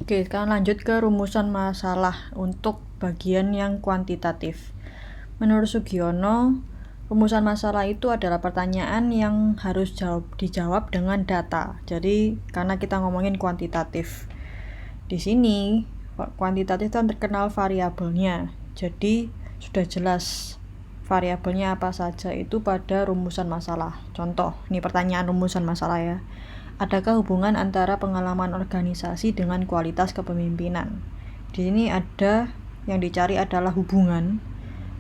Oke, sekarang lanjut ke rumusan masalah untuk bagian yang kuantitatif. Menurut Sugiono, rumusan masalah itu adalah pertanyaan yang harus dijawab dengan data. Jadi, karena kita ngomongin kuantitatif. Di sini, kuantitatif kan terkenal variabelnya. Jadi, sudah jelas variabelnya apa saja itu pada rumusan masalah. Contoh, ini pertanyaan rumusan masalah ya. Adakah hubungan antara pengalaman organisasi dengan kualitas kepemimpinan? Di sini ada yang dicari adalah hubungan.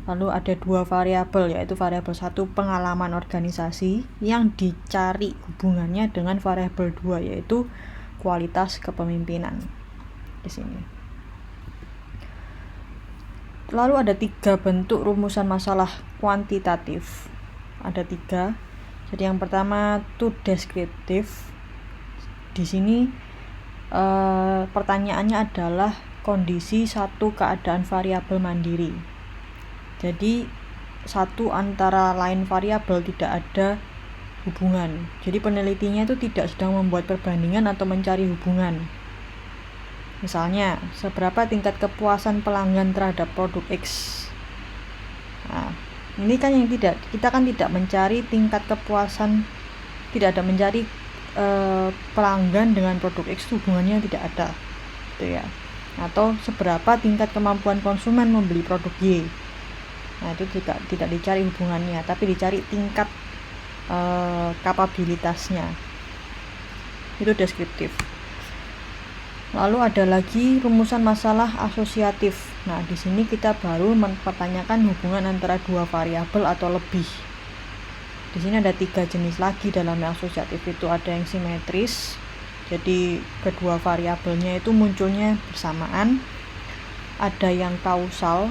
Lalu ada dua variabel, yaitu variabel 1 pengalaman organisasi yang dicari hubungannya dengan variabel 2 yaitu kualitas kepemimpinan. Di sini. Lalu ada 3 bentuk rumusan masalah kuantitatif. Ada 3. Jadi yang pertama itu deskriptif. Di sini pertanyaannya adalah kondisi satu keadaan variabel mandiri. Jadi satu antara lain variabel tidak ada hubungan. Jadi penelitinya itu tidak sedang membuat perbandingan atau mencari hubungan. Misalnya, seberapa tingkat kepuasan pelanggan terhadap produk X. Nah, ini kan yang kita kan tidak mencari tingkat kepuasan, tidak ada mencari pelanggan dengan produk X hubungannya tidak ada, gitu ya. Atau seberapa tingkat kemampuan konsumen membeli produk Y. Nah, itu tidak dicari hubungannya, tapi dicari tingkat kapabilitasnya. Itu deskriptif. Lalu ada lagi rumusan masalah asosiatif. Nah, di sini kita baru mempertanyakan hubungan antara dua variabel atau lebih. Di sini ada 3 jenis lagi dalam yang asosiatif itu. Ada yang simetris, jadi kedua variabelnya itu munculnya bersamaan. Ada yang kausal,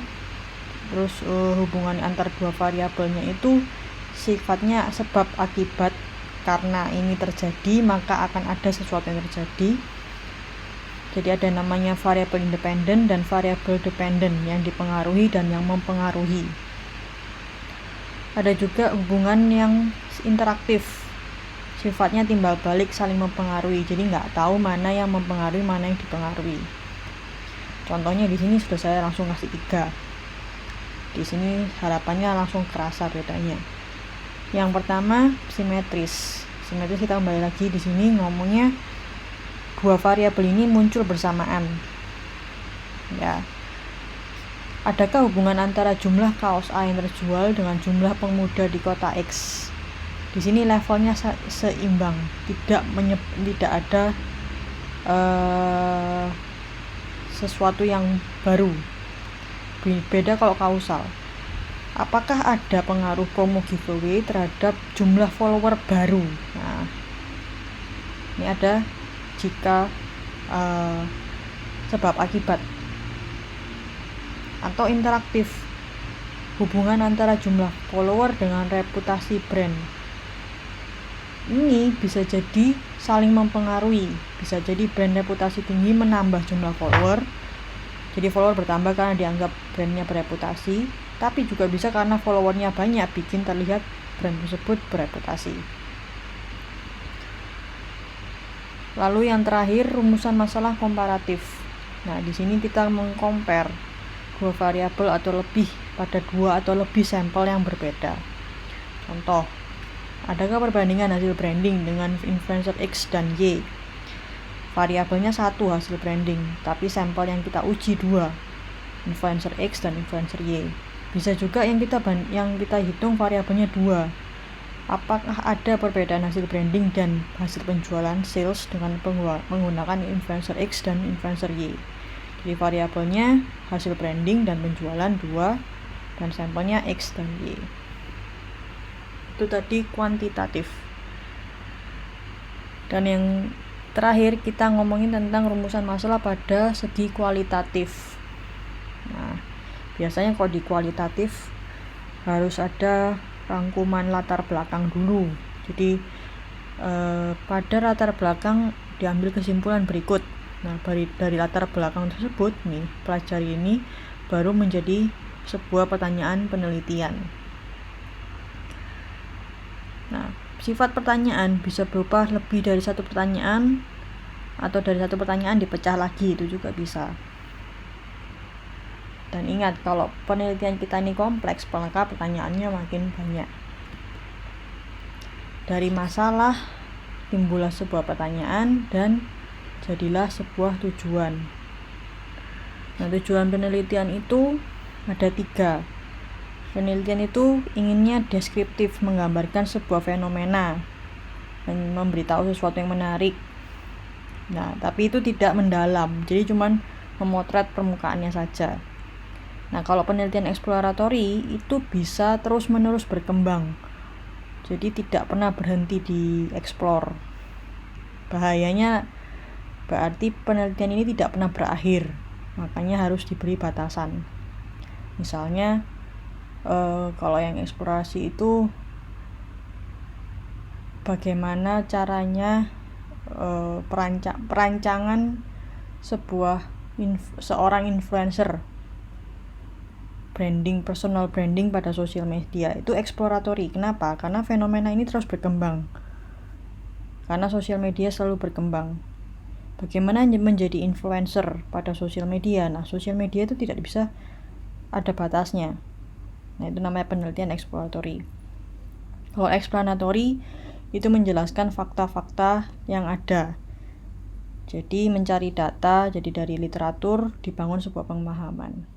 terus hubungan antar dua variabelnya itu sifatnya sebab akibat, karena ini terjadi maka akan ada sesuatu yang terjadi. Jadi ada namanya variabel independen dan variabel dependen, yang dipengaruhi dan yang mempengaruhi. Ada juga hubungan yang interaktif, sifatnya timbal balik saling mempengaruhi, jadi nggak tahu mana yang mempengaruhi mana yang dipengaruhi. Contohnya di sini sudah saya langsung kasih 3. Di sini harapannya langsung kerasa bedanya. Yang pertama simetris. Simetris kita kembali lagi di sini ngomongnya dua variabel ini muncul bersamaan. Ya. Adakah hubungan antara jumlah kaos A yang terjual dengan jumlah pemuda di kota X? Di sini levelnya seimbang, tidak ada sesuatu yang baru. Beda kalau kausal. Apakah ada pengaruh promo giveaway terhadap jumlah follower baru? Nah, ini ada jika sebab akibat. Atau interaktif, hubungan antara jumlah follower dengan reputasi brand. Ini bisa jadi saling mempengaruhi. Bisa jadi brand reputasi tinggi menambah jumlah follower, jadi follower bertambah karena dianggap brandnya bereputasi, tapi juga bisa karena followernya banyak bikin terlihat brand tersebut bereputasi. Lalu yang terakhir rumusan masalah komparatif. Nah, di sini kita mengcompare dua variabel atau lebih pada 2 atau lebih sampel yang berbeda. Contoh, adakah perbandingan hasil branding dengan influencer X dan Y? Variabelnya 1 hasil branding, tapi sampel yang kita uji 2, influencer X dan influencer Y. Bisa juga yang kita hitung variabelnya 2. Apakah ada perbedaan hasil branding dan hasil penjualan sales dengan menggunakan influencer X dan influencer Y? Jadi variabelnya hasil branding dan penjualan 2 dan sampelnya X dan Y. Itu tadi kuantitatif. Dan yang terakhir kita ngomongin tentang rumusan masalah pada segi kualitatif. Nah, biasanya kalau di kualitatif harus ada rangkuman latar belakang dulu. Jadi pada latar belakang diambil kesimpulan berikut. Nah, dari latar belakang tersebut nih, pelajari ini baru menjadi sebuah pertanyaan penelitian. Nah, sifat pertanyaan bisa berupa lebih dari satu pertanyaan atau dari satu pertanyaan dipecah lagi, itu juga bisa. Dan ingat, kalau penelitian kita ini kompleks, maka pertanyaannya makin banyak. Dari masalah timbullah sebuah pertanyaan dan jadilah sebuah tujuan. Nah, tujuan penelitian itu ada 3. Penelitian itu inginnya deskriptif, menggambarkan sebuah fenomena dan memberitahu sesuatu yang menarik. Nah, tapi itu tidak mendalam, jadi cuman memotret permukaannya saja. Nah, kalau penelitian eksploratory itu bisa terus-menerus berkembang. Jadi tidak pernah berhenti di explore. Bahayanya berarti penelitian ini tidak pernah berakhir. Makanya harus diberi batasan. Misalnya kalau yang eksplorasi itu bagaimana caranya perancangan seorang influencer personal branding pada sosial media, itu eksploratory. Kenapa? Karena fenomena ini terus berkembang. Karena sosial media selalu berkembang. Bagaimana menjadi influencer pada sosial media? Nah, sosial media itu tidak bisa ada batasnya. Nah, itu namanya penelitian eksploratory. Kalau explanatory itu menjelaskan fakta-fakta yang ada. Jadi mencari data, jadi dari literatur dibangun sebuah pemahaman.